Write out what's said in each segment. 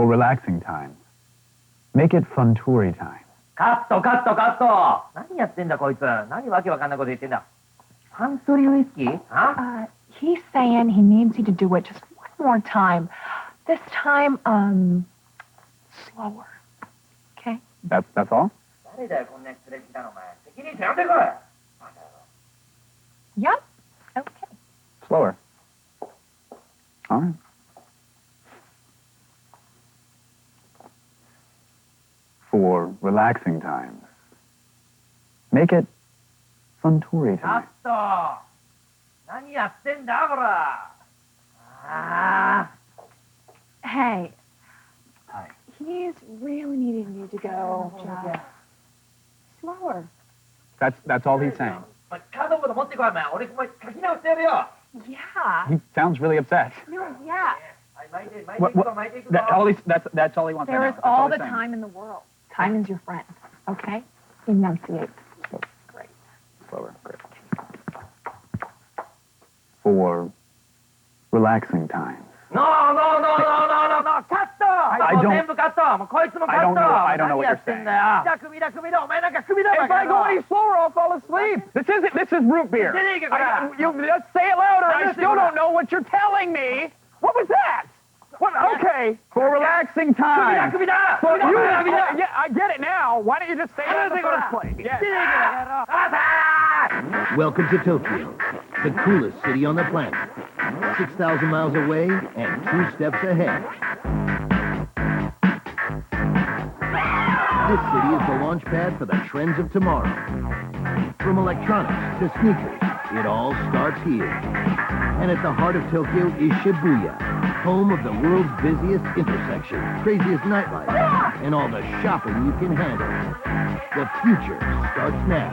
For relaxing time. Make it Funturi time. カットカットカット。何やってんだこいつ。何わけわかんないこと言ってんだ。ファントリーウイスキー？ He's saying he needs you to do it just one more time. This time, slower. Okay? That's all? 誰だよこんなやつ連れてきたのお前。責任者呼んでこい。 Yep. Okay. Slower. All right. For relaxing times. Make it Funturi カッ time. ト。何やってんだこら。ああ。 Hey, Hi. he's really needing you to go just slower. That's all he's saying. カードボード持ってこいお前。俺これ書き直してやるよ。 Yeah. He sounds really upset. No, yeah. That's all he wants There right is now. That's all he's the saying. time in the world. Time is your friend. Okay? Enunciate. Great. Slower. Great. For relaxing times. No, カット。全部カット。もうこいつもカット。 I don't know what you're saying. じゃあ首だ。お前なんか首だ。 If I go any slower, I'll fall asleep. This is root beer. You just say it louder. I still don't know what you're telling me. What was that? What? Okay, for relaxing time. Yeah, I get it now. Why don't you just say it in the first place? Yes. Welcome to Tokyo, the coolest city on the planet. 6,000 miles away and 2 steps ahead. This city is the launch pad for the trends of tomorrow. From electronics to sneakers, it all starts here. And at the heart of Tokyo is Shibuya, home of the world's busiest intersection, craziest nightlife, and all the shopping you can handle. The future starts now.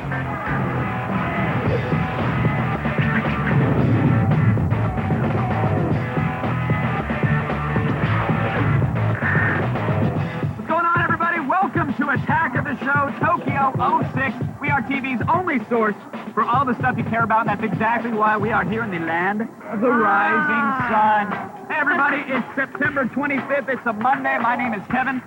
What's going on, everybody? Welcome to Attack of the Show Tokyo 06. We are TV's only source for all the stuff you care about, and that's exactly why we are here in the land of the rising sun. Hey, everybody, it's September 25th. It's a Monday. My name is Kevin.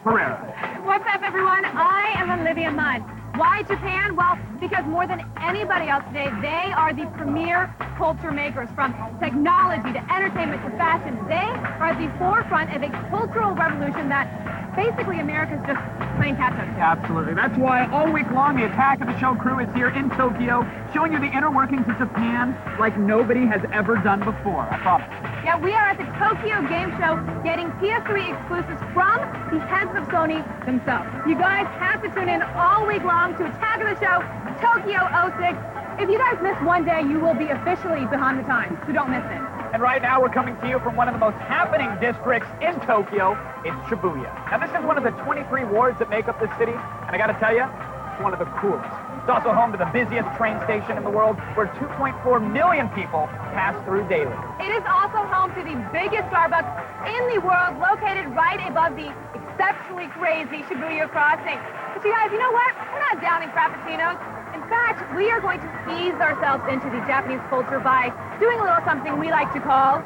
Pereira. What's up, everyone? I am Olivia Munn. Why Japan? Well, because more than anybody else today, they are the premier culture makers. From technology to entertainment to fashion, they are at the forefront of a cultural revolution that basically America's just playing catch-up. Absolutely. That's why all week long the Attack of the Show crew is here in Tokyo, showing you the inner workings of Japan like nobody has ever done before. I promise. Yeah, we are at the Tokyo Game Show getting PS3 exclusives from the heads of Sony themselves. You guys have to tune in all week long to Attack of the Show Tokyo 06. If you guys miss one day, you will be officially behind the times, so don't miss it. And right now we're coming to you from one of the most happening districts in Tokyo. It's Shibuya. Now this is one of the 23 wards that make up this city, and I gotta tell you, it's one of the coolest. It's also home to the busiest train station in the world, where 2.4 million people pass through daily. It is also home to the biggest Starbucks in the world, located right above the exceptionally crazy Shibuya crossing. But you guys, you know what? We're not downing frappuccinos. In fact, we are going to ease ourselves into the Japanese culture by doing a little something we like to call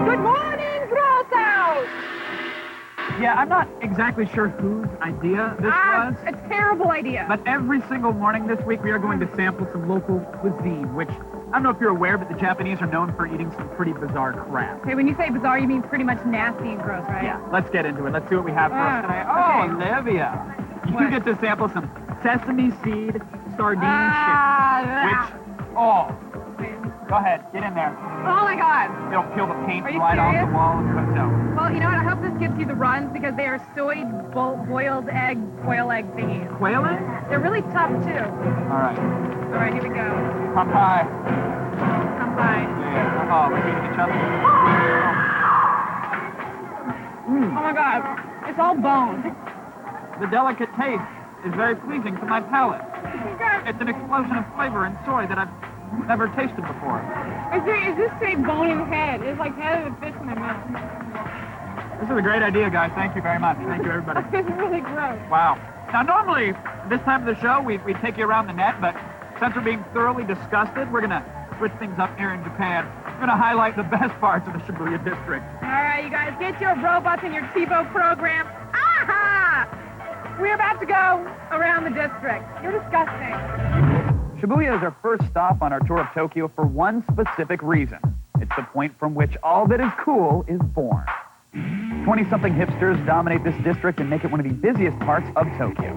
Good Morning Gross-Out! Yeah, I'm not exactly sure whose idea this was. A terrible idea. But every single morning this week, we are going to sample some local cuisine, which, I don't know if you're aware, but the Japanese are known for eating some pretty bizarre crap. Okay, when you say bizarre, you mean pretty much nasty and gross, right? Yeah, let's get into it. Let's see what we have for us today. Oh, okay. Olivia. You What? get to sample some sesame seed sardine yeah. chicken, which, go ahead, get in there. Oh my God. It'll peel the paint Are you right off serious? the wall and cooked out. Well, you know what? I hope this gives you the runs because they are soy boiled egg, quail egg thingies. Quail it? They're really tough too. All right. All right, here we go. Come high. Come by. Yeah. Oh, we're eating each other. Oh my God. It's all bone. The delicate taste is very pleasing to my palate. Okay. It's an explosion of flavor and soy that I've never tasted before. Is this say bone in head? It's like head of a fish in my mouth. This is a great idea, guys. Thank you very much. Thank you, everybody. This is really gross. Wow. Now, normally, this time of the show, we take you around the net, but since we're being thoroughly disgusted, we're going to switch things up here in Japan. We're going to highlight the best parts of the Shibuya district. All right, you guys, get your robots and your TiVo program. Aha! We're about to go around the district. You're disgusting. Shibuya is our first stop on our tour of Tokyo for one specific reason. It's the point from which all that is cool is born. 20-something hipsters dominate this district and make it one of the busiest parts of Tokyo.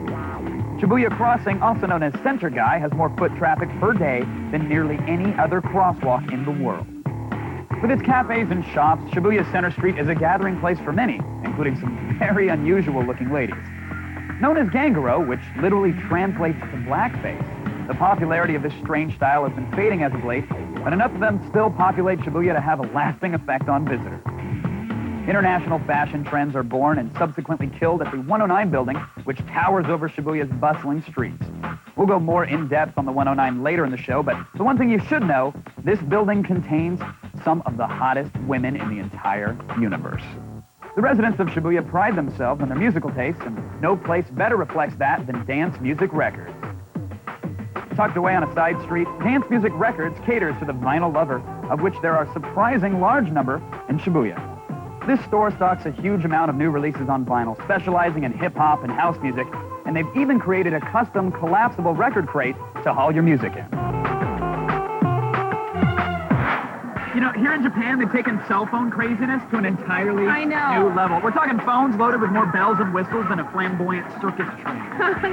Shibuya Crossing, also known as Center Guy, has more foot traffic per day than nearly any other crosswalk in the world. With its cafes and shops, Shibuya Center Street is a gathering place for many, including some very unusual-looking ladies. Known as Ganguro, which literally translates to blackface, the popularity of this strange style has been fading as of late, but enough of them still populate Shibuya to have a lasting effect on visitors. International fashion trends are born and subsequently killed at the 109 building, which towers over Shibuya's bustling streets. We'll go more in-depth on the 109 later in the show, but the one thing you should know, this building contains some of the hottest women in the entire universe. The residents of Shibuya pride themselves on their musical tastes, and no place better reflects that than Dance Music Records. Tucked away on a side street, Dance Music Records caters to the vinyl lover, of which there are a surprising large number in Shibuya. This store stocks a huge amount of new releases on vinyl, specializing in hip-hop and house music, and they've even created a custom collapsible record crate to haul your music in. You know, here in Japan, they've taken cell phone craziness to an entirely new level. We're talking phones loaded with more bells and whistles than a flamboyant circus train.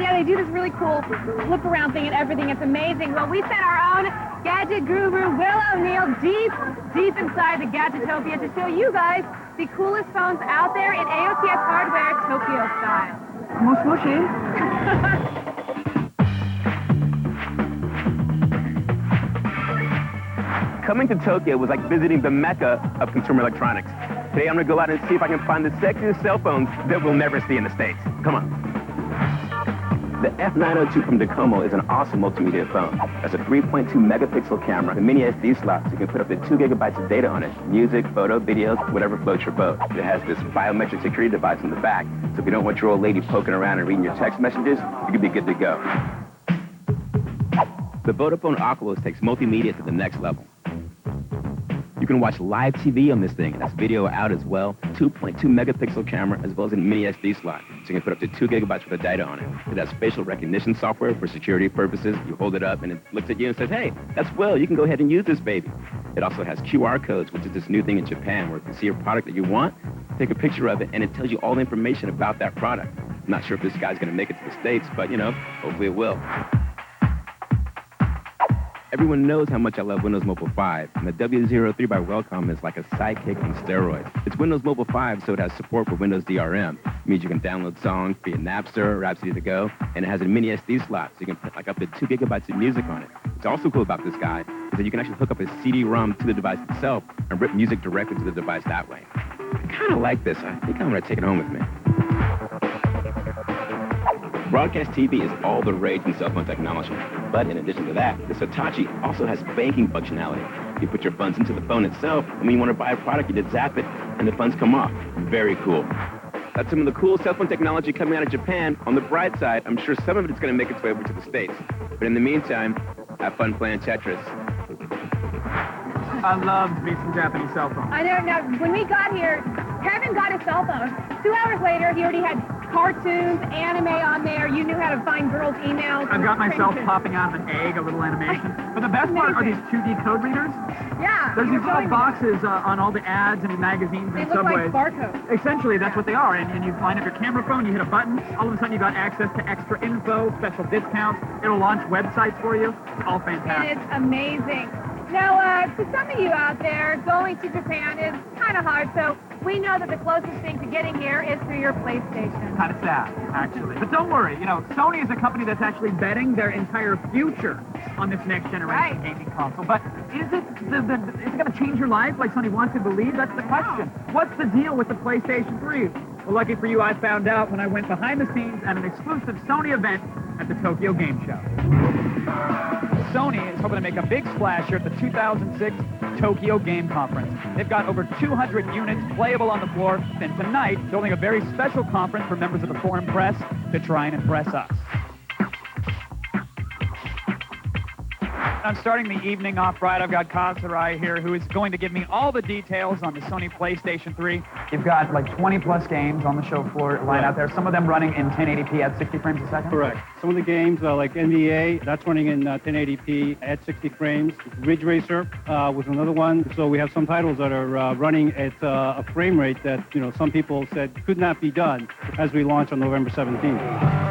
Yeah, they do this really cool flip-around thing and everything. It's amazing. Well, we sent our own gadget guru, Will O'Neill, deep inside the Gadgetopia to show you guys the coolest phones out there in AOTS hardware, Tokyo style. Moshi moshi. Coming to Tokyo was like visiting the mecca of consumer electronics. Today I'm going to go out and see if I can find the sexiest cell phones that we'll never see in the States. Come on. The F902 from Docomo is an awesome multimedia phone. That's a 3.2 megapixel camera, a mini SD slot, so you can put up to 2 gigabytes of data on it. Music, photo, videos, whatever floats your boat. It has this biometric security device in the back, so if you don't want your old lady poking around and reading your text messages, you can be good to go. The Vodafone Oculus takes multimedia to the next level. You can watch live TV on this thing, and that's video out as well. 2.2 megapixel camera, as well as a mini SD slot, so you can put up to 2 gigabytes worth of data on it. It has facial recognition software for security purposes. You hold it up, and it looks at you and says, hey, that's Will. You can go ahead and use this baby. It also has QR codes, which is this new thing in Japan, where if you see a product that you want, take a picture of it, and it tells you all the information about that product. I'm not sure if this guy's going to make it to the States, but, you know, hopefully it will. Everyone knows how much I love Windows Mobile 5, and the W03 by Wellcome is like a sidekick on steroids. It's Windows Mobile 5, so it has support for Windows DRM. It means you can download songs via Napster, Rhapsody to go, and it has a mini SD slot, so you can put like up to 2 gigabytes of music on it. What's also cool about this guy is that you can actually hook up a CD-ROM to the device itself and rip music directly to the device that way. I kind of like this. I think I'm going to take it home with me. Broadcast TV is all the rage in cell phone technology. But in addition to that, the Hitachi also has banking functionality. You put your funds into the phone itself, and when you want to buy a product, you just zap it, and the funds come off. Very cool. That's some of the cool cell phone technology coming out of Japan. On the bright side, I'm sure some of it is going to make its way over to the States. But in the meantime, have fun playing Tetris. I love me some Japanese cell phones. I know. Now, when we got here, Kevin got his cell phone. 2 hours later, he already had cartoons, anime on there. You knew how to find girls' emails. I've got myself popping out of an egg, a little animation. But the best part are these 2D code readers. Yeah. There's these little boxes on all the ads and magazines They and look subways. like barcodes. Essentially, that's what they are. And you line up your camera phone, you hit a button, all of a sudden you got access to extra info, special discounts. It'll launch websites for you. It's all fantastic. And it's amazing. Now, to some of you out there, going to Japan is kind of hard, so we know that the closest thing to getting here is through your PlayStation. Kind of sad, actually. But don't worry, you know, Sony is a company that's actually betting their entire future on this next generation gaming console. But is it going to change your life like Sony wants you to believe? That's the question. What's the deal with the PlayStation 3? Well, lucky for you, I found out when I went behind the scenes at an exclusive Sony event at the Tokyo Game Show. Sony is hoping to make a big splash here at the 2006 Tokyo Game Conference. They've got over 200 units playable on the floor, and tonight they're holding a very special conference for members of the foreign press to try and impress us. I'm starting the evening off right. I've got Kazurai here, who is going to give me all the details on the Sony PlayStation 3. You've got like 20-plus games on the show floor line out there, some of them running in 1080p at 60 frames a second? Correct. Some of the games, like NBA, that's running in 1080p at 60 frames. Ridge Racer was another one. So we have some titles that are running at a frame rate that, some people said could not be done as we launch on November 17th.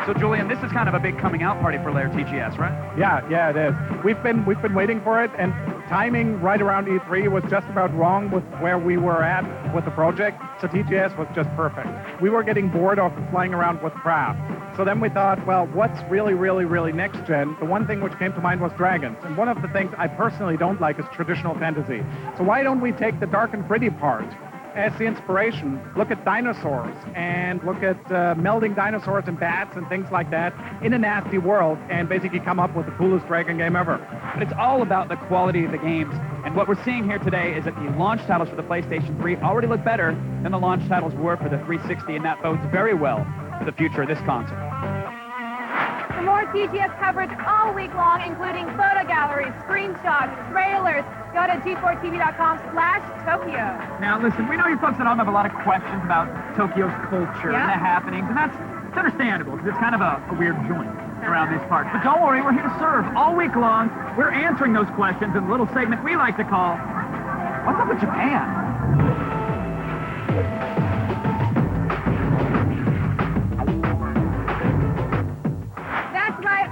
So, Julian, this is kind of a big coming out party for Lair TGS, right? Yeah, it is. We've been waiting for it, and timing right around E3 was just about wrong with where we were at with the project, so TGS was just perfect. We were getting bored of flying around with craft. So then we thought, well, what's really, really, really next gen? The one thing which came to mind was dragons, and one of the things I personally don't like is traditional fantasy. So why don't we take the dark and gritty part as the inspiration, look at dinosaurs, and look at melding dinosaurs and bats and things like that in a nasty world, and basically come up with the coolest dragon game ever. But it's all about the quality of the games, and what we're seeing here today is that the launch titles for the PlayStation 3 already look better than the launch titles were for the 360, and that bodes very well for the future of this console. For more TGS coverage all week long, including photo galleries, screenshots, trailers, go to g4tv.com/Tokyo. Now, listen, we know you folks at home have a lot of questions about Tokyo's culture and the happenings, and it's understandable, because it's kind of a weird joint around these parts. But don't worry, we're here to serve all week long. We're answering those questions in a little segment we like to call, What's Up with Japan?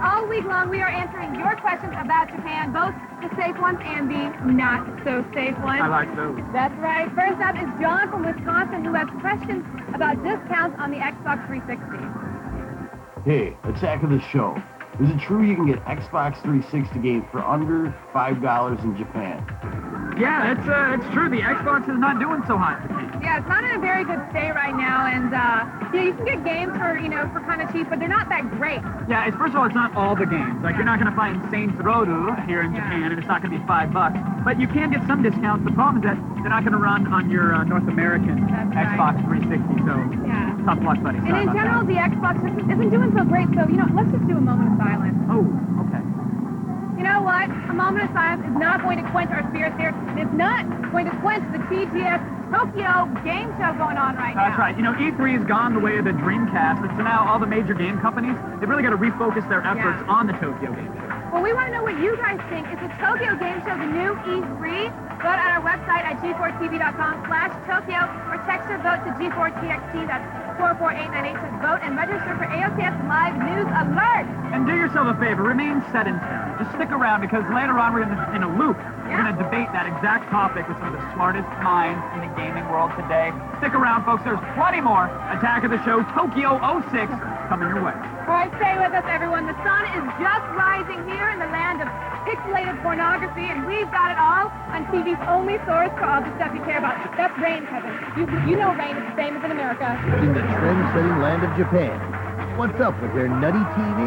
All week long, we are answering your questions about Japan, both the safe ones and the not-so-safe ones. I like those. That's right. First up is John from Wisconsin, who has questions about discounts on the Xbox 360. Hey, attack of the show. Is it true you can get Xbox 360 games for under $5 in Japan? Yeah, it's true. The Xbox is not doing so hot in Japan. Yeah, it's not in a very good state right now, and you can get games for kind of cheap, but they're not that great. Yeah, first of all, it's not all the games. Like, you're not going to find Saints Row here in Japan, and it's not going to be $5. But you can get some discounts. The problem is that they're not going to run on your North American Xbox 360, so tough luck, buddy. And in general, the Xbox isn't doing so great, so, let's just do a moment of silence. Oh, okay. You know what? A moment of silence is not going to quench our spirits here. It's not going to quench the TGS Tokyo game show going on right now. That's right. E3 has gone the way of the Dreamcast, and so now all the major game companies, they've really got to refocus their efforts on the Tokyo game show. Well, we want to know what you guys think. Is the Tokyo game show the new E3? Vote on our website at g4tv.com/Tokyo, or text your vote to G4TXT. That's 44898 to vote and register for AOTS Live News Alert. And do yourself a favor, remain sedentary. Just stick around, because later on we're in a loop. We're going to debate that exact topic with some of the smartest minds in the gaming world today. Stick around, folks. There's plenty more. Attack of the Show Tokyo 06 coming your way. All right, stay with us, everyone. The sun is just rising here in the land of pixelated pornography, and we've got it all on TV's only source for all the stuff you care about. That's Rain, Kevin. You know Rain is famous in America. In the trend-setting land of Japan, what's up with their nutty TV?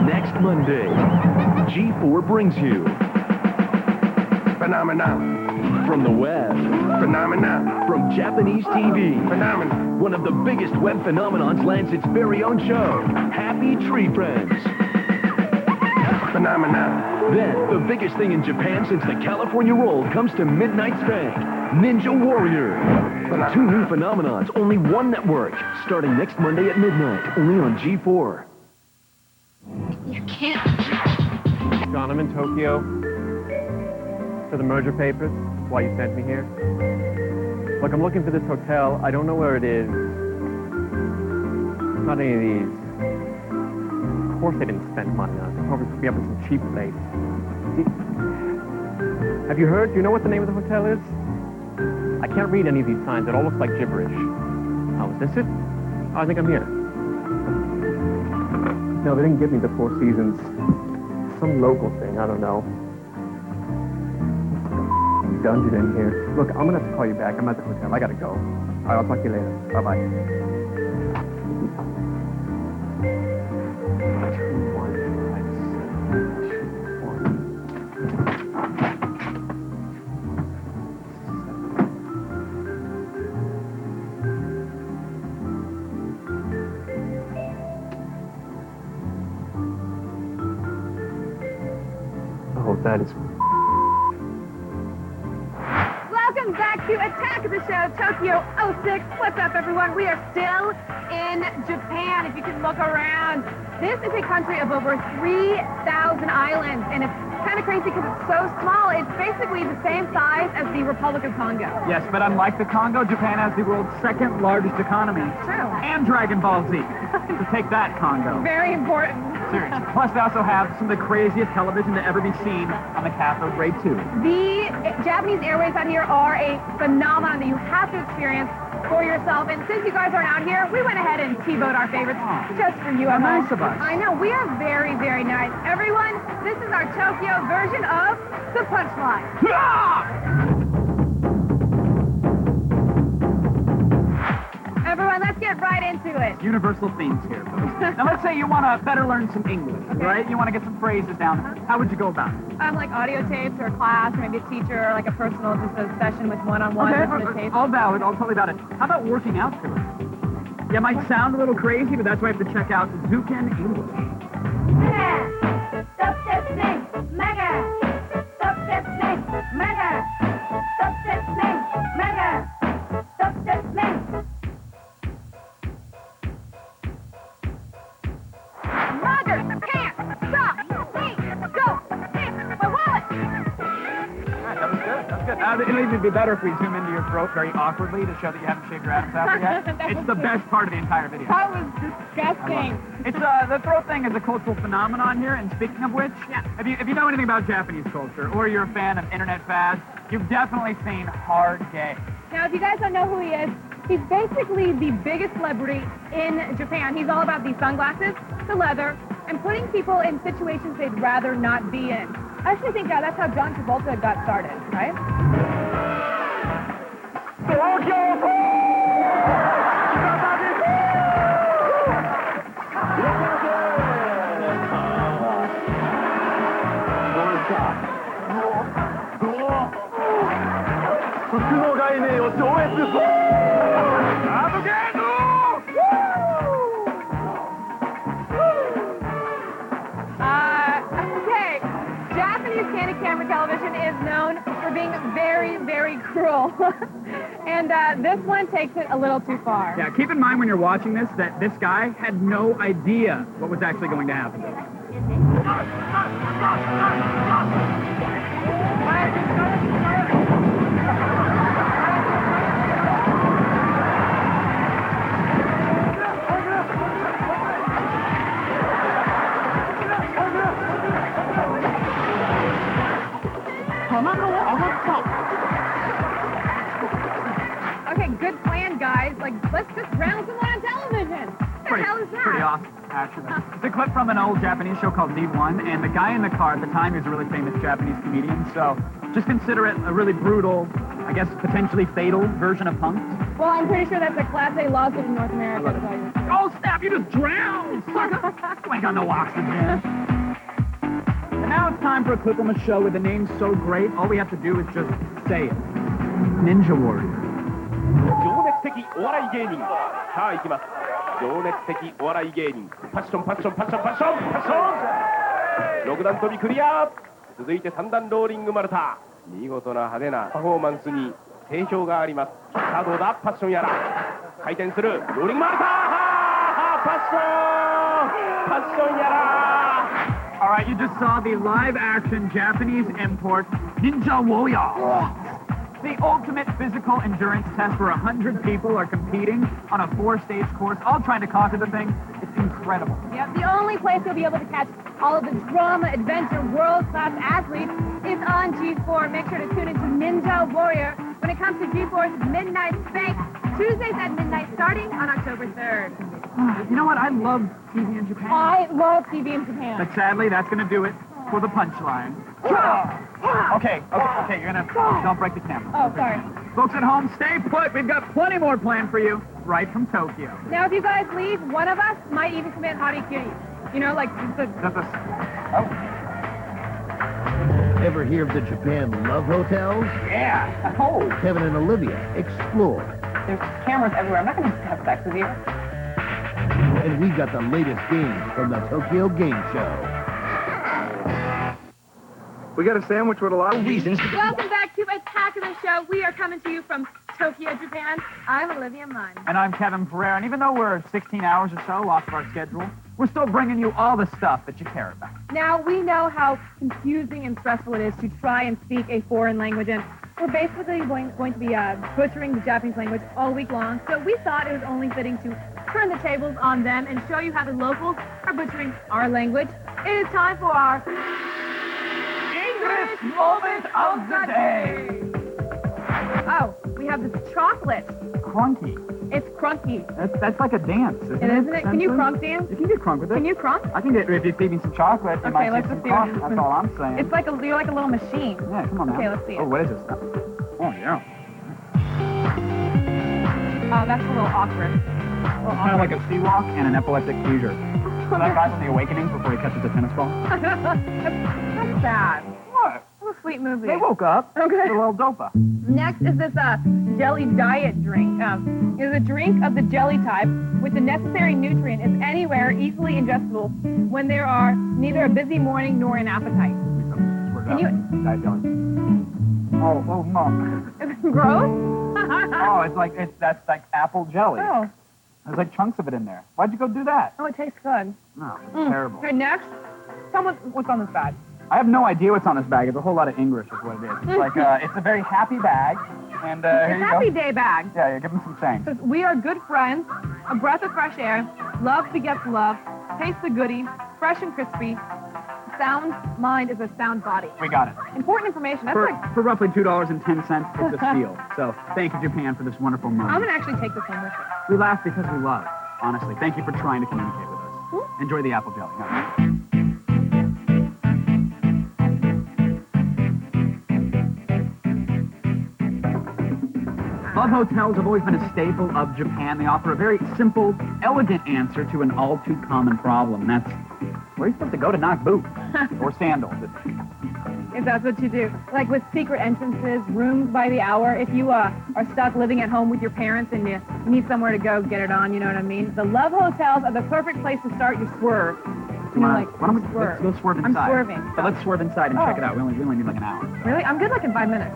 Next Monday, G4 brings you Phenomenon. From the web, Phenomenon. from Japanese TV, Phenomenon. one of the biggest web phenomenons lands its very own show, Happy Tree Friends. Phenomenon. Then, the biggest thing in Japan since the California Roll comes to Midnight Spank, Ninja Warrior. Two new phenomenons, only one network, starting next Monday at midnight, only on G4. You can't. John, I'm in Tokyo for the merger papers. That's why you sent me here. Look, I'm looking for this hotel. I don't know where it is. It's not any of these. Of course they didn't spend money on it. They probably put me up in some cheap place. Have you heard? Do you know what the name of the hotel is? I can't read any of these signs. It all looks like gibberish. Oh, is this it? Oh, I think I'm here. No, they didn't give me the Four Seasons. Some local thing, I don't know. Dungeon in here. Look, I'm gonna have to call you back. I'm at the hotel. I gotta go. All right, I'll talk to you later. Bye-bye. たいです。 Welcome back to Attack of the Show, Tokyo 06. What's up, everyone? We are still in Japan, if you can look around. This is a country of over 3,000 islands, and it's kind of crazy because it's so small. It's basically the same size as the Republic of Congo. Yes, but unlike the Congo, Japan has the world's second largest economy. True. And Dragon Ball Z. So take that, Congo. Very important. Seriously. Plus, they also have some of the craziest television to ever be seen on the cathode ray tube. The Japanese airways out here are a phenomenon that you have to experience for yourself. And since you guys aren't out here, we went ahead and T-voted our favorites just for you. How nice of us. I know. We are very, very nice. Everyone, this is our Tokyo version of the punchline. Everyone, let's get right into it. Universal themes here, folks. Now, let's say you want to better learn some English, right? You want to get some phrases down. How would you go about it? Like audio tapes or a class or maybe a teacher or like a personal just a session with one-on-one listen to tapes. All valid. All totally valid. How about working out to it? Yeah, it might sound a little crazy, but that's why I have to check out Zuken English. Stop listening, mega. Stop listening, mega. Stop listening, mega. Stop listening. Mother can't stop me. Go take my wallet. That was good. That's good. It'll even be better if we zoom into your throat very awkwardly to show that you haven't shaved your Adam's apple yet. It's the best part of the entire video. That was disgusting. It's the throat thing is a cultural phenomenon here. And speaking of which, if you know anything about Japanese culture or you're a fan of internet fads, you've definitely seen Hard Gay. Now, if you guys don't know who he is, he's basically the biggest celebrity in Japan. He's all about the sunglasses, the leather, and putting people in situations they'd rather not be in. I actually think that's how John Travolta got started, right? Okay, Japanese candid camera television is known for being very, very cruel. And this one takes it a little too far. Yeah, keep in mind when you're watching this that this guy had no idea what was actually going to happen. Okay, good plan, guys. Like, let's just drown someone on television. What the hell is that? Pretty awesome, actually. It's a clip from an old Japanese show called ENunn, and the guy in the car at the time is a really famous Japanese comedian, so just consider it a really brutal, I guess potentially fatal version of Punk'd. Well, I'm pretty sure that's a Class A lawsuit in North America. Oh, snap, you just drowned! Sucker! You ain't got no oxygen. And now it's time for a clip on the show with a name so great, all we have to do is just say it. Ninja Warrior. 情熱的お笑い芸人さあ行きます情熱的お笑い芸人パッションパッションパッションパッションパッション6段跳びクリア続いて3段ローリング丸太見事な派手なパフォーマンスに定評がありますさあどうだパッションやら回転するローリング丸太パッションやら All right, you just saw the live-action Japanese import Ninja Warrior. The ultimate physical endurance test where 100 people are competing on a 4-stage course, all trying to conquer the thing. It's incredible. Yeah, the only place you'll be able to catch all of the drama, adventure, world-class athletes is on G4. Make sure to tune into Ninja Warrior when it comes to G4's Midnight Spank, Tuesdays at midnight starting on October 3rd. You know what? I love TV in Japan. I love TV in Japan. But sadly, that's going to do it for the punchline. Okay, you're going to... Don't break the camera. Oh, sorry. Folks at home, stay put. We've got plenty more planned for you right from Tokyo. Now, if you guys leave, one of us might even commit harikiri. You know, like the... Ever hear of the Japan Love Hotels? Yeah. Oh. Kevin and Olivia explore. There's cameras everywhere. I'm not going to have sex with you. And we got the latest games from the Tokyo Game Show. We got a sandwich with a lot of reasons. Welcome back to Attack of the Show. We are coming to you from Tokyo, Japan. I'm Olivia Munn. And I'm Kevin Pereira. And even though we're 16 hours or so off of our schedule, we're still bringing you all the stuff that you care about. Now, we know how confusing and stressful it is to try and speak a foreign language, and we're basically going to be butchering the Japanese language all week long, so we thought it was only fitting to turn the tables on them and show you how the locals are butchering our language. It is time for our English moment of the day. Oh, we have this chocolate. Crunky. It's crunky. That's like a dance, isn't it? Isn't it? Can you crunk dance? You can get crunk with it. Can you crunk? I can get, if you feed me some chocolate, you Okay, might let's see just some see what crunk. That's happens. all I'm saying. It's like you're like a little machine. Yeah, come on now. Okay, let's see it. Oh, what is this stuff? Oh, yeah. That's a little awkward. Kind of like a sea walk and an epileptic seizure. So that guy from The Awakening before he catches a tennis ball. That's sad. What? What a sweet movie. They woke up. Okay. With a little dopa. Next is this jelly diet drink. It is a drink of the jelly type with the necessary nutrient is anywhere easily ingestible when there are neither a busy morning nor an appetite. Can you? Diet jelly. Oh, no. Is it gross? Oh, that's like apple jelly. Oh. There's like chunks of it in there. Why'd you go do that? Oh, it tastes good. No, it's terrible. Okay, next. Tell me what's on this bag. I have no idea what's on this bag. It's a whole lot of English is what it is. It's like, it's a very happy bag. And here It's you Happy go. Day bag. Yeah, give them some thanks. Says, we are good friends, a breath of fresh air, love begets love, taste the goodie, fresh and crispy, sound mind is a sound body. We got it. Important information. That's like, For roughly $2.10, it's a steal. So thank you, Japan, for this wonderful moment. I'm going to actually take this one with me. We laugh because we love. Honestly, thank you for trying to communicate with us. Enjoy the apple jelly. Love hotels have always been a staple of Japan. They offer a very simple, elegant answer to an all-too-common problem, and that's where you're supposed to go to knock boots or sandals. If that's what you do. Like with secret entrances, rooms by the hour. If you are stuck living at home with your parents and you need somewhere to go get it on, you know what I mean? The Love Hotels are the perfect place to start your swerve. You know, like, Why don't we swerve. let's go swerve inside. I'm swerving. Yeah, let's swerve inside and check it out. We only need like an hour. Really? I'm good like in 5 minutes.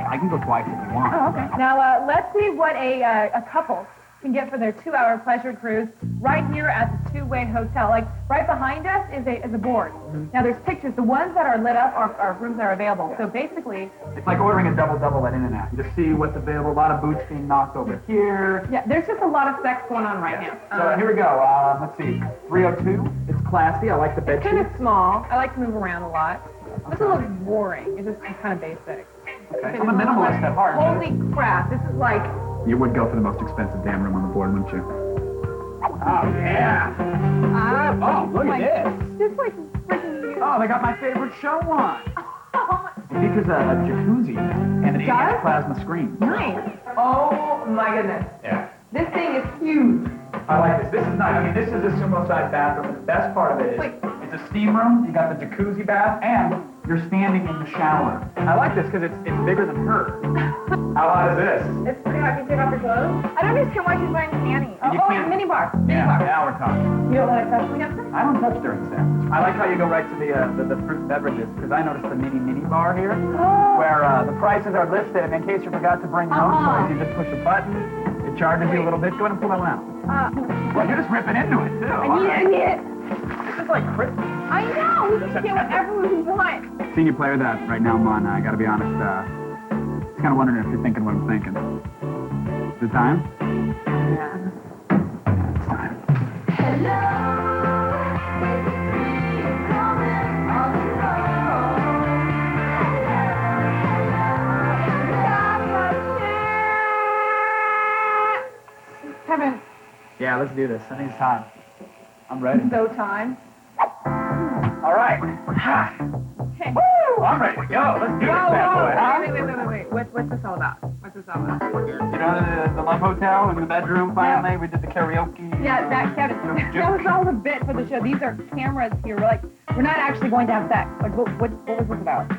I can go twice if you want. Oh, okay. Now, let's see what a couple can get for their 2-hour pleasure cruise right here at the Two-Way Hotel. Like, right behind us is a board. Now, there's pictures. The ones that are lit up are rooms that are available. So, basically... It's like ordering a double-double at In-N-Out. You just see what's available. A lot of boots being knocked over here. Yeah, there's just a lot of sex going on right now. So, here we go. Let's see. 302. It's classy. I like the bed It's kind of small. I like to move around a lot. This one looks boring. It's just kind of basic. Okay. I'm a minimalist at heart. Holy crap. This is like... You would go for the most expensive damn room on the board, wouldn't you? Oh, yeah. Oh, look at this. This like freaking huge. Oh, they got my favorite show on. It features a jacuzzi and an 8-inch plasma screen. Nice. Oh, my goodness. Yeah. This thing is huge. I like this. This is nice. I mean, this is a sumo-sized bathroom, and the best part of it is it's a steam room, you got the jacuzzi bath, and you're standing in the shower. I like this because it's bigger than her. How hot is this? It's pretty hard to take off your clothes. I don't understand why she's wearing panties. And you can't- mini bar. Yeah, now we're talking. You don't let it touch me after? I don't touch during sex. I like how you go right to the fruit beverages, because I noticed the mini bar here, where the prices are listed, and in case you forgot to bring your own toys, you just push a button, it charges you a little bit. Go ahead and pull that one out. Well, you're just ripping into it, too. I need it. This is like Christmas. I know. We can get whatever we want. Seeing you play with that right now, Mon, I gotta be honest, just kind of wondering if you're thinking what I'm thinking. Is it time? Yeah. It's time. Kevin, Yeah, let's do this. I think it's time. I'm ready. so time. All right. Okay. Woo! I'm ready to go. Let's do this bad boy, huh? Wait. What's this all about? What's this all about? You know the Love Hotel in the bedroom finally? We did the karaoke. Yeah, Kevin, that was all a bit for the show. These are cameras here. We're not actually going to have sex. Like, what was this about?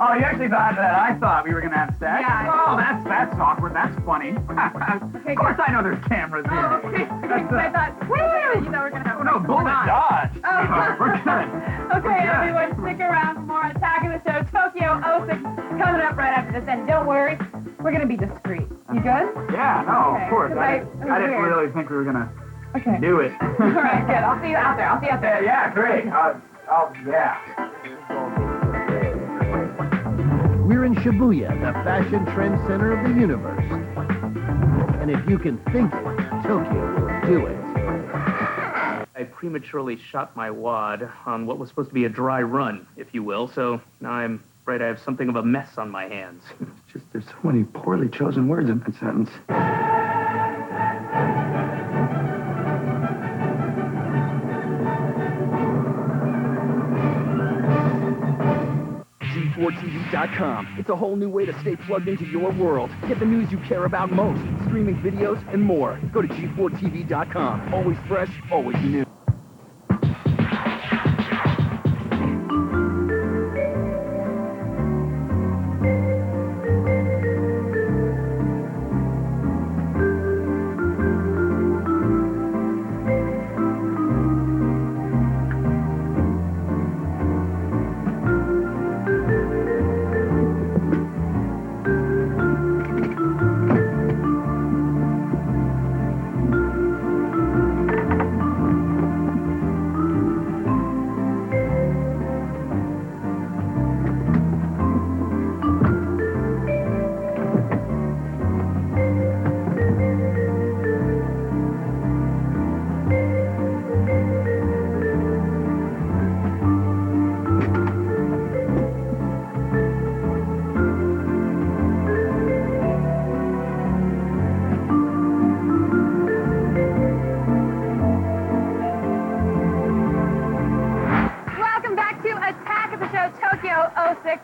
Oh, you actually thought that I thought we were gonna have sex? Yeah. Oh, that's awkward. That's funny. Okay, Of course I know there's cameras here. Oh, okay. I thought, wait, you thought we were going to have No, No, bullet dodge. Oh. We're good. Okay, everyone, stick around for more Attack of the Show Tokyo 06 coming up right after this. And don't worry, we're going to be discreet. You good? Yeah, no, Okay, of course. 'cause I it was didn't weird. really think we were gonna Okay. do it. All right, good. I'll see you out there. I'll see you out there. Yeah, great. Yeah. We're in Shibuya, the fashion trend center of the universe. And if you can think it, Tokyo will do it. I prematurely shot my wad on what was supposed to be a dry run, if you will, so now I'm afraid I have something of a mess on my hands. It's just there's so many poorly chosen words in that sentence. G4TV.com. It's a whole new way to stay plugged into your world. Get the news you care about most, streaming videos, and more. Go to G4TV.com. Always fresh, always new.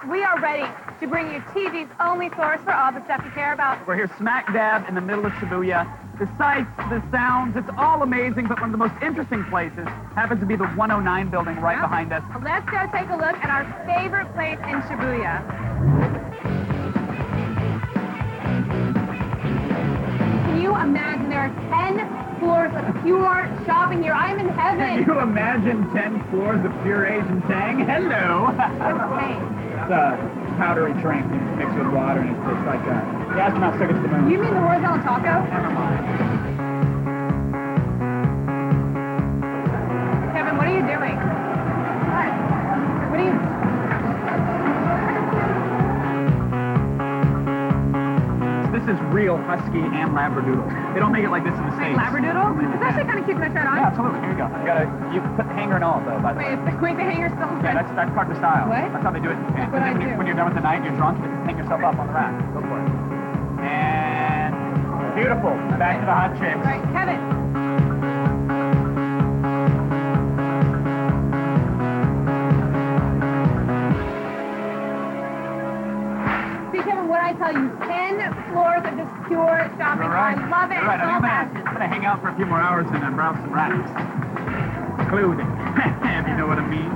We are ready to bring you TV's only source for all the stuff you care about. We're here smack dab in the middle of Shibuya. The sights, the sounds, it's all amazing, but one of the most interesting places happens to be the 109 building right behind us. Let's go take a look at our favorite place in Shibuya. Can you imagine there are 10 floors of pure shopping here? I'm in heaven. Can you imagine 10 floors of pure Asian tang? Hello. It's a powdery drink mixed with water, and it's like the astronaut took it to the moon. You mean the horizontal taco? Never mind. Kevin, what are you doing? What are you... This is real husky and labradoodle. They don't make it like this in the States. Labradoodle? It's actually kind of cute. Can I try it on? Yeah, absolutely. Here you go. You put the hanger and all, though, by the way. Wait, the hanger's still... Yeah, that's part of the style. What? That's how they do it in Japan. That's what I do. When you're done with the night, you're drunk, you hang yourself up on the rack. Go for it. And beautiful. Back to the hot chicks. All right, Kevin. See, Kevin, what I tell you, 10 floors of just pure shopping. Right. I love it. All right, It's all I'm passion. gonna hang out for a few more hours and then browse some racks. Clothing, if you know what I mean.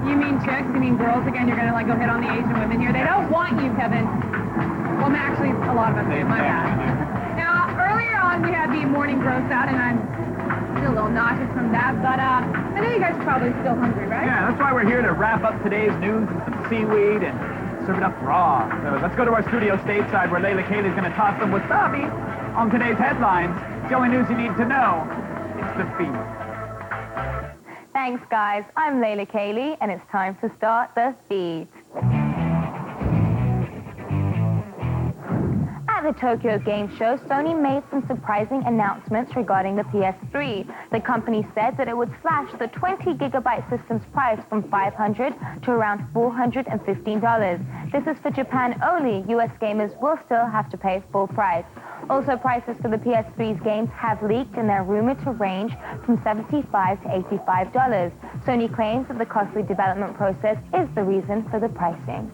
You mean chicks? You mean girls again? You're gonna like go hit on the Asian women here? They don't want you, Kevin. Well, actually, a lot of us do. My bad. Now, earlier on, we had the morning gross out, and I'm still a little nauseous from that. But I know you guys are probably still hungry, right? Yeah, that's why we're here to wrap up today's news with some seaweed and serve it up raw. So let's go to our studio stateside where Layla Kaylee's going to toss some wasabi on today's headlines. It's the only news you need to know. It's the feed. Thanks, guys. I'm Layla Kaylee, and it's time to start the feed. At the Tokyo Game Show, Sony made some surprising announcements regarding the PS3. The company said that it would slash the 20-gigabyte system's price from $500 to around $415. This is for Japan only. US gamers will still have to pay full price. Also, prices for the PS3's games have leaked, and they're rumored to range from $75 to $85. Sony claims that the costly development process is the reason for the pricing.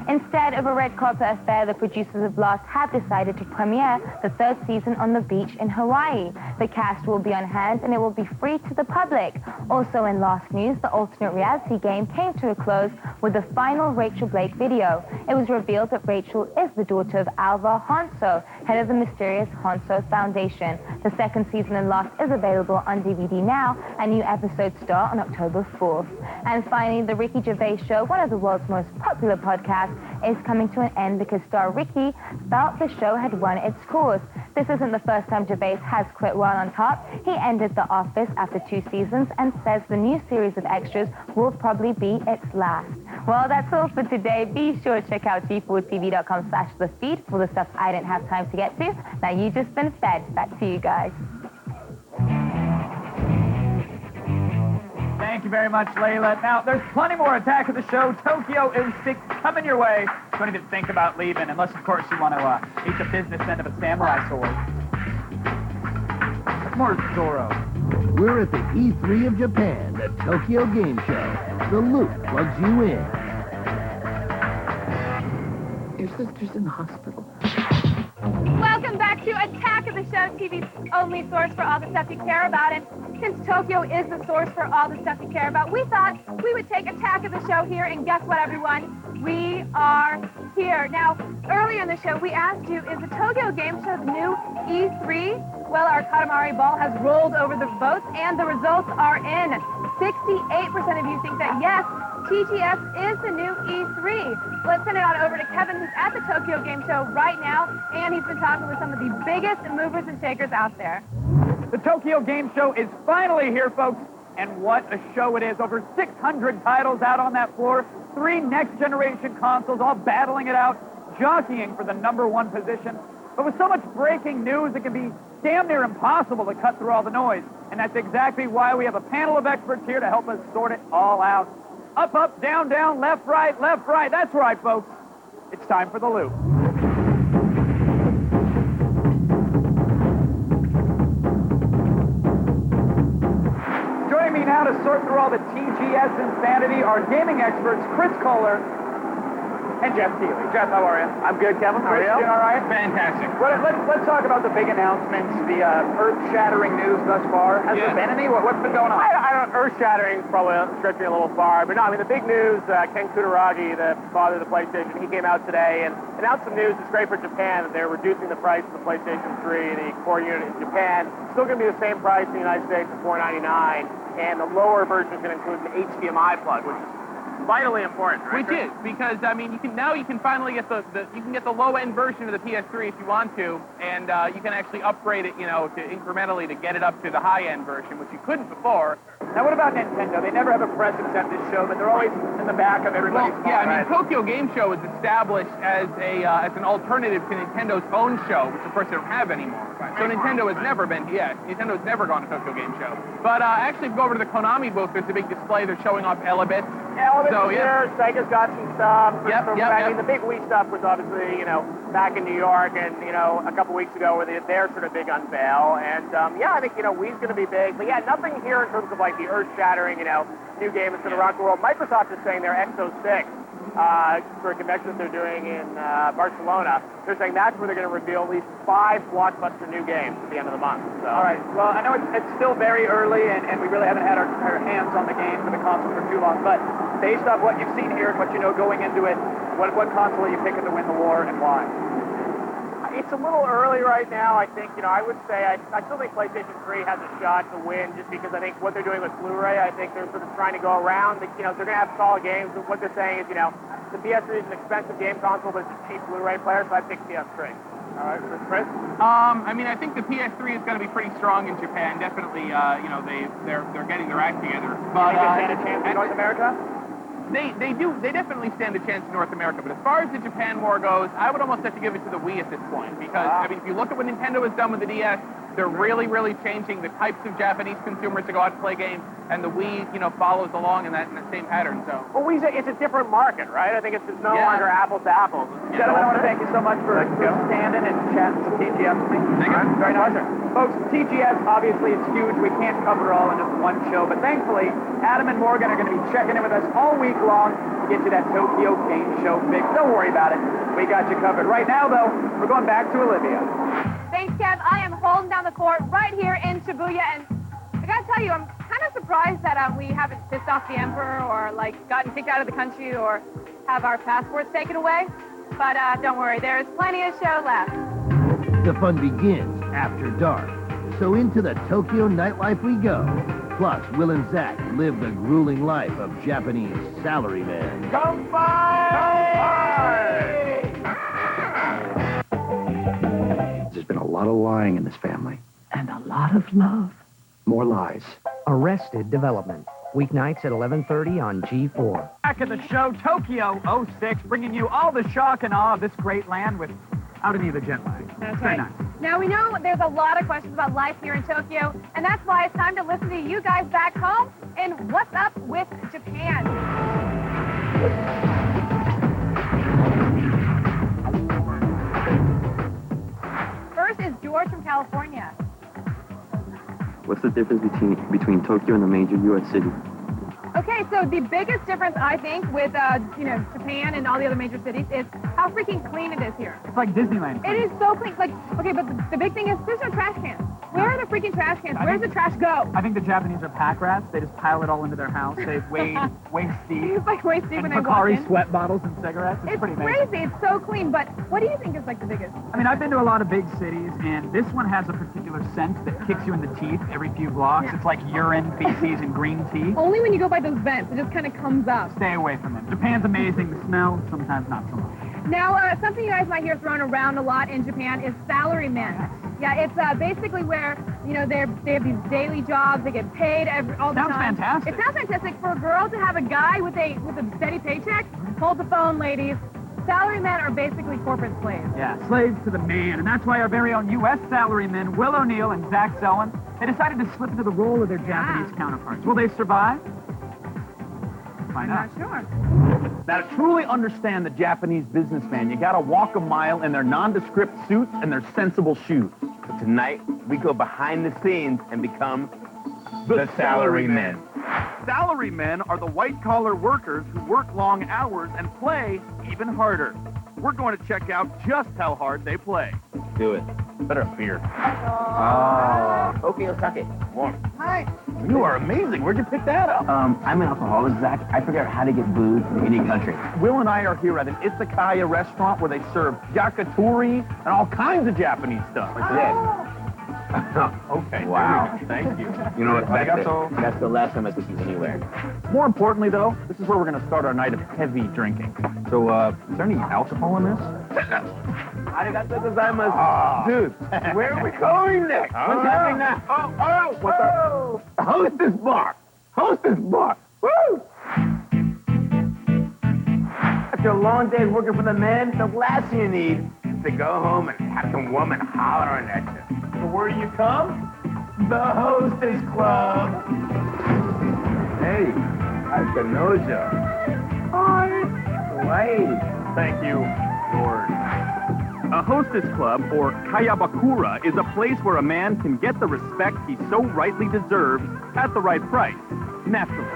Instead of a red carpet affair, the producers of Lost have decided to premiere the third season on the beach in Hawaii. The cast will be on hand and it will be free to the public. Also in Lost news, the alternate reality game came to a close with the final Rachel Blake video. It was revealed that Rachel is the daughter of Alva Hanso, head of the mysterious Hanso Foundation. The second season in Lost is available on DVD now, and new episodes start on October 4th. And finally, the Ricky Gervais Show, one of the world's most popular podcasts, is coming to an end because star Ricky felt the show had run its course. This isn't the first time Gervais has quit while on top. He ended The Office after 2 seasons and says the new series of extras will probably be its last. Well, that's all for today. Be sure to check out g4tv.com/thefeed for the stuff I didn't have time to get to. Now you've just been fed. Back to you guys. Thank you very much, Layla. Now, there's plenty more Attack of the Show. Tokyo is coming your way. Don't even think about leaving, unless, of course, you want to eat the business end of a samurai sword. More Zoro. We're at the E3 of Japan, the Tokyo Game Show. The Loop plugs you in. Your sister's in the hospital. Welcome back to Attack of the Show, TV's only source for all the stuff you care about. And since Tokyo is the source for all the stuff you care about, we thought we would take Attack of the Show here. And guess what, everyone? We are here. Now, earlier in the show, we asked you, is the Tokyo Game Show the new E3? Well, our Katamari ball has rolled over the votes, and the results are in. 68% of you think that, yes, TGS is the new E3. Let's send it on over to Kevin, who's at the Tokyo Game Show right now, and he's been talking with some of the biggest movers and shakers out there. The Tokyo Game Show is finally here, folks, and what a show it is. Over 600 titles out on that floor, 3 next-generation consoles all battling it out, jockeying for the #1 position. But with so much breaking news, it can be damn near impossible to cut through all the noise. And that's exactly why we have a panel of experts here to help us sort it all out. Up, up, down, down, left, right, left, right. That's right, folks. It's time for the Loop. Joining me now to sort through all the TGS insanity are gaming experts Chris Kohler and Jeff Keighley. Jeff, how are you? I'm good, Kevin. How are you? Doing all right? Fantastic. Well, let's talk about the big announcements, the earth-shattering news thus far. Has there been any? What's been going on? Earth-shattering is probably stretching a little far, but no, I mean, the big news, Ken Kutaragi, the father of the PlayStation, he came out today and announced some news that's great for Japan, that they're reducing the price of the PlayStation 3, the core unit in Japan. It's still going to be the same price in the United States at $499, and the lower version is going to include an HDMI plug, which is vitally important, right? Which is, because, I mean, you can finally get you can get the low-end version of the PS3 if you want to, and you can actually upgrade it, to incrementally to get it up to the high-end version, which you couldn't before. Now, what about Nintendo? They never have a presence at this show, but they're always in the back of everybody's mind. Yeah, I mean, Tokyo Game Show was established as an alternative to Nintendo's own show, which of course they don't have anymore. So Nintendo has never gone to Tokyo Game Show. But actually, if you go over to the Konami booth, there's a big display. They're showing off Elebit. So, yeah. Sega's got some stuff. I mean, the big Wii stuff was obviously, back in New York and, a couple weeks ago where their sort of big unveil. And, I think, Wii's going to be big. But, yeah, nothing here in terms of, like, the earth-shattering, new game that's going to rock the world. Microsoft is saying their Exo 6 for a convention that they're doing in Barcelona. They're saying that's where they're going to reveal at least 5 blockbuster new games at the end of the month. So. All right. Well, I know it's still very early, and we really haven't had our hands on the game for the console for too long. But based off what you've seen here and what you know going into it, what console are you picking to win the war and why? It's a little early right now. I think, I would say I still think PlayStation 3 has a shot to win just because I think what they're doing with Blu-ray, I think they're sort of trying to go around. They're going to have solid games. What they're saying is, the PS3 is an expensive game console, but it's a cheap Blu-ray player, so I pick PS3. All right, Chris? I mean, I think the PS3 is going to be pretty strong in Japan. Definitely, they're getting their act together. But stand a chance in North America? They definitely stand a chance in North America, but as far as the Japan war goes, I would almost have to give it to the Wii at this point, because, I mean, if you look at what Nintendo has done with the DS, they're really, really changing the types of Japanese consumers to go out and play games. and the Wii, follows along in that same pattern. So. Well, it's a different market, right? I think it's no longer apples to apples. Gentlemen, I want to thank you so much for standing and chatting some TGS with me. Thank you. Very nice. Folks, TGS, obviously, it's huge. We can't cover it all in just one show, but thankfully, Adam and Morgan are going to be checking in with us all week long to get you that Tokyo Game Show fix. Don't worry about it. We got you covered. Right now, though, we're going back to Olivia. Thanks, Kev. I am holding down the fort right here in Shibuya, and I gotta tell you, I'm kind of surprised that we haven't pissed off the emperor or, gotten kicked out of the country or have our passports taken away. But don't worry, there's plenty of show left. The fun begins after dark. So into the Tokyo nightlife we go. Plus, Will and Zach live the grueling life of Japanese salarymen. There's been a lot of lying in this family. And a lot of love. More lies. Arrested Development. Weeknights at 11:30 on G4. Back at the show, Tokyo 06, bringing you all the shock and awe of this great land without any of the jet lag. That's Very right. nice. Now, we know there's a lot of questions about life here in Tokyo, and that's why it's time to listen to you guys back home in What's Up with Japan. First is George from California. What's the difference between Tokyo and a major U.S. city? Okay, so the biggest difference, I think, with, Japan and all the other major cities is how freaking clean it is here. It's like Disneyland. It is so clean. Okay, but the big thing is there's no trash cans. Where are the freaking trash cans? Where does the trash go? I think the Japanese are pack rats. They just pile it all into their house. They waste deep. It's like waist deep and when I walk in. Pocari sweat bottles and cigarettes. It's pretty amazing. Crazy. It's so clean. But what do you think is the biggest? I mean, I've been to a lot of big cities, and this one has a particular scent that kicks you in the teeth every few blocks. Yeah. It's like urine, feces, and green tea. Only when you go by those vents. It just kind of comes up. Stay away from it. Japan's amazing. The smell, sometimes not so much. Now, something you guys might hear thrown around a lot in Japan is salarymen. Yeah, it's basically where, they have these daily jobs. They get paid all the time. Sounds fantastic. It sounds fantastic for a girl to have a guy with a steady paycheck. Hold the phone, ladies. Salarymen are basically corporate slaves. Yeah, slaves to the man. And that's why our very own U.S. salarymen, Will O'Neill and Zach Selwyn, they decided to slip into the role of their Japanese counterparts. Will they survive? Find out. Sure. Now, to truly understand the Japanese businessman, you gotta walk a mile in their nondescript suits and their sensible shoes. But tonight, we go behind the scenes and become the salarymen. Salarymen are the white-collar workers who work long hours and play even harder. We're going to check out just how hard they play. Do it. Better a beer. Okay, sake. Warm. Hi. You are amazing. Where'd you pick that up? I'm an alcoholic, Zach. I figure out how to get booze in any country. Will and I are here at an izakaya restaurant where they serve yakitori and all kinds of Japanese stuff. Like this. Okay. Wow. Thank you. You know what? That's the last time I took you anywhere. More importantly, though, this is where we're going to start our night of heavy drinking. So, is there any alcohol in this? Arigatou gozaimasu. Dude, where are we going next? What's happening now? What's up? Hostess bar. Hostess bar. Woo! After a long day working for the men, the last thing you need is to go home and have some woman hollering at you. So where do you come? The Hostess Club. Hey, Akanoja. Hi. Wait. Thank you, Lord. A hostess club, or kayabakura, is a place where a man can get the respect he so rightly deserves at the right price, naturally.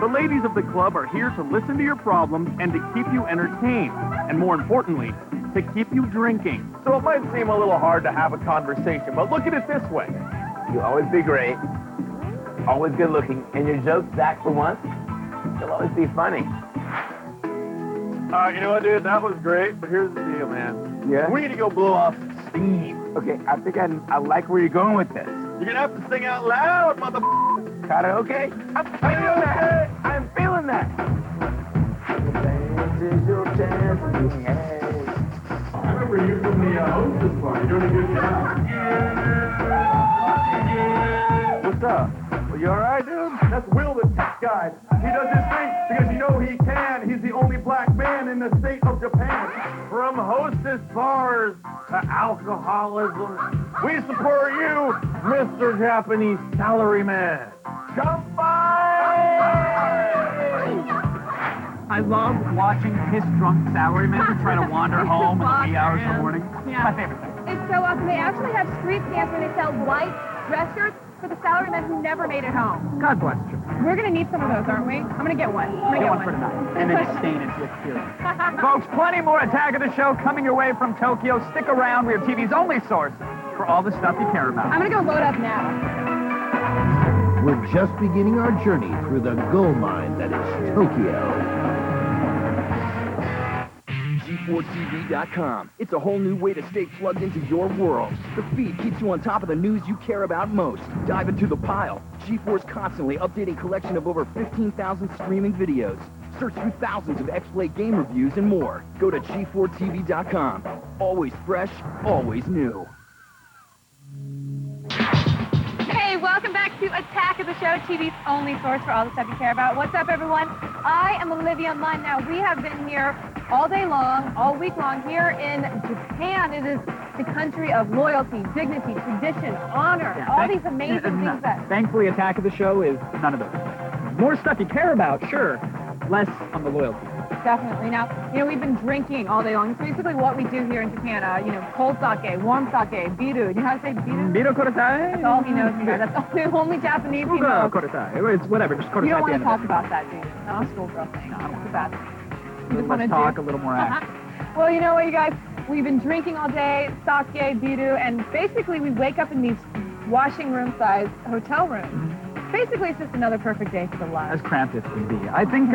The ladies of the club are here to listen to your problems and to keep you entertained, and more importantly, to keep you drinking. So it might seem a little hard to have a conversation, but look at it this way. You'll always be great, always good looking, and your jokes, Zach, for once, you'll always be funny. You know what, dude? That was great, but here's the deal, man. Yeah? We need to go blow off some steam. Okay, I think I like where you're going with this. You're gonna have to sing out loud, mother... Karaoke? I'm feeling that. I'm feeling that. I remember you from the hostess bar. You're doing a good job. What's up? Well, you all right, dude? That's Will, the tech guy. He does his thing because you know he can. He's the only black man in the state of Japan. From hostess bars to alcoholism, we support you, Mr. Japanese Salaryman. I love watching pissed drunk salarymen try to wander home in the wee hours of the morning. Yeah. My favorite thing. It's so awesome. They actually have street stands where they sell white dress shirts for the salarymen who never made it home. God bless Japan. We're going to need some of those, aren't we? I'm going to get one. I'm going to Get one for tonight. And then stain it with experience. Folks, plenty more Attack of the Show coming your way from Tokyo. Stick around. We are TV's only source for all the stuff you care about. I'm going to go load up now. We're just beginning our journey through the gold mine that is Tokyo. G4TV.com. It's a whole new way to stay plugged into your world. The feed keeps you on top of the news you care about most. Dive into the pile. G4's constantly updating collection of over 15,000 streaming videos. Search through thousands of X-Play game reviews and more. Go to G4TV.com. Always fresh, always new. Hey, welcome back to Attack of the Show, TV's only source for all the stuff you care about. What's up, everyone? I am Olivia Munn. Now, we have been here all day long, all week long, here in Japan. It is the country of loyalty, dignity, tradition, honor, all these amazing things that... Thankfully, Attack of the Show is none of those things. More stuff you care about, sure. Less on the loyalty. Definitely. Now, we've been drinking all day long. It's basically what we do here in Japan. Cold sake, warm sake, biru. You know how to say biru? Biru koresai? That's all he knows. That's the only Japanese he knows. Koresai. It's whatever, just koresai. You don't want to talk about that, do you? Not a schoolgirl thing. No, it's too bad. Let's talk a little more action. Well, you know what, you guys? We've been drinking all day, sake, biru, and basically we wake up in these washing room-sized hotel rooms. Basically, it's just another perfect day for the life. As cramped as can be. I think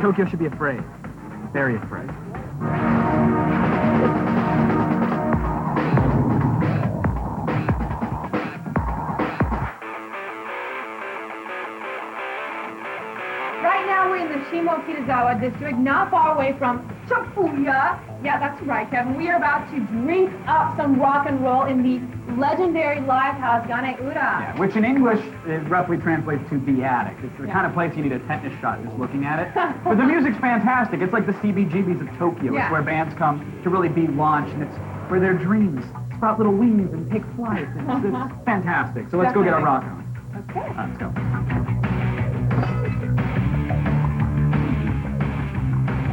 Tokyo should be afraid. Very afraid. Right now we're in the Shimokitazawa district, not far away from Shibuya. Yeah, that's right, Kevin. We are about to drink up some rock and roll in the legendary live house, Ganeura. Yeah, which in English roughly translates to the attic. It's the kind of place you need a tetanus shot just looking at it. But the music's fantastic. It's like the CBGBs of Tokyo. Yeah. It's where bands come to really be launched, and it's where their dreams sprout little wings and take flight. It's fantastic. So let's go get our rock on. Okay. Let's go.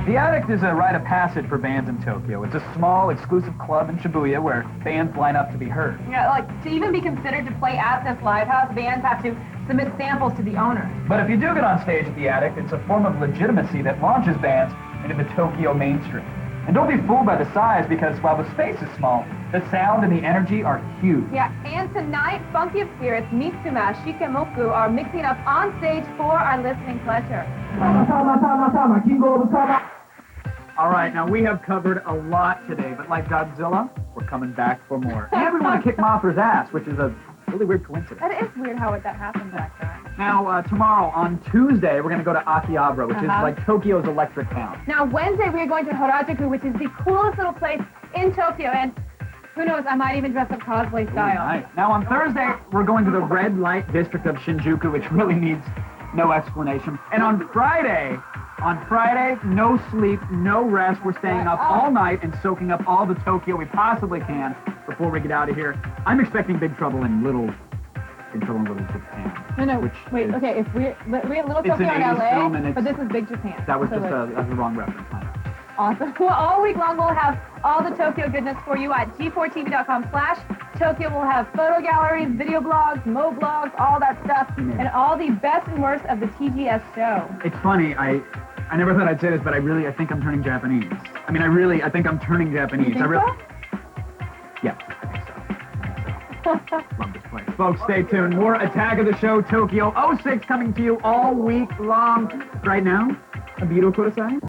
The Attic is a rite of passage for bands in Tokyo. It's a small, exclusive club in Shibuya where bands line up to be heard. Yeah, like, to even be considered to play at this live house, bands have to submit samples to the owner. But if you do get on stage at the Attic, it's a form of legitimacy that launches bands into the Tokyo mainstream. And don't be fooled by the size, because while the space is small, the sound and the energy are huge. Yeah, and tonight, Funky of Spirits, Mitsuma, Shikemoku are mixing up on stage for our listening pleasure. All right, now we have covered a lot today, but like Godzilla, we're coming back for more. And we want to kick Mothra's ass, which is a really weird coincidence. That is weird how that happens like that. Now, tomorrow, on Tuesday, we're going to go to Akihabara, which is like Tokyo's electric town. Now, Wednesday, we are going to Harajuku, which is the coolest little place in Tokyo, and who knows, I might even dress up cosplay style. Nice. Now, on Thursday, we're going to the red light district of Shinjuku, which really needs no explanation. And on Friday, no sleep, no rest. We're staying up all night and soaking up all the Tokyo we possibly can before we get out of here. I'm expecting Big Trouble in Little Japan. No, which wait, is, okay, if we're Little it's Tokyo an in 80s film, LA, and but this is Big Japan. That was So just that was a wrong reference. Awesome. Well, all week long, we'll have all the Tokyo goodness for you at g4tv.com/Tokyo. We'll have photo galleries, video blogs, mo blogs, all that stuff, and all the best and worst of the TGS show. It's funny, I never thought I'd say this, but I think I'm turning Japanese. I think I'm turning Japanese. You think so? Yeah, I think so. Love this place. Folks, stay tuned. More Attack of the Show Tokyo 06 coming to you all week long. Right now, a Biru Kurosai.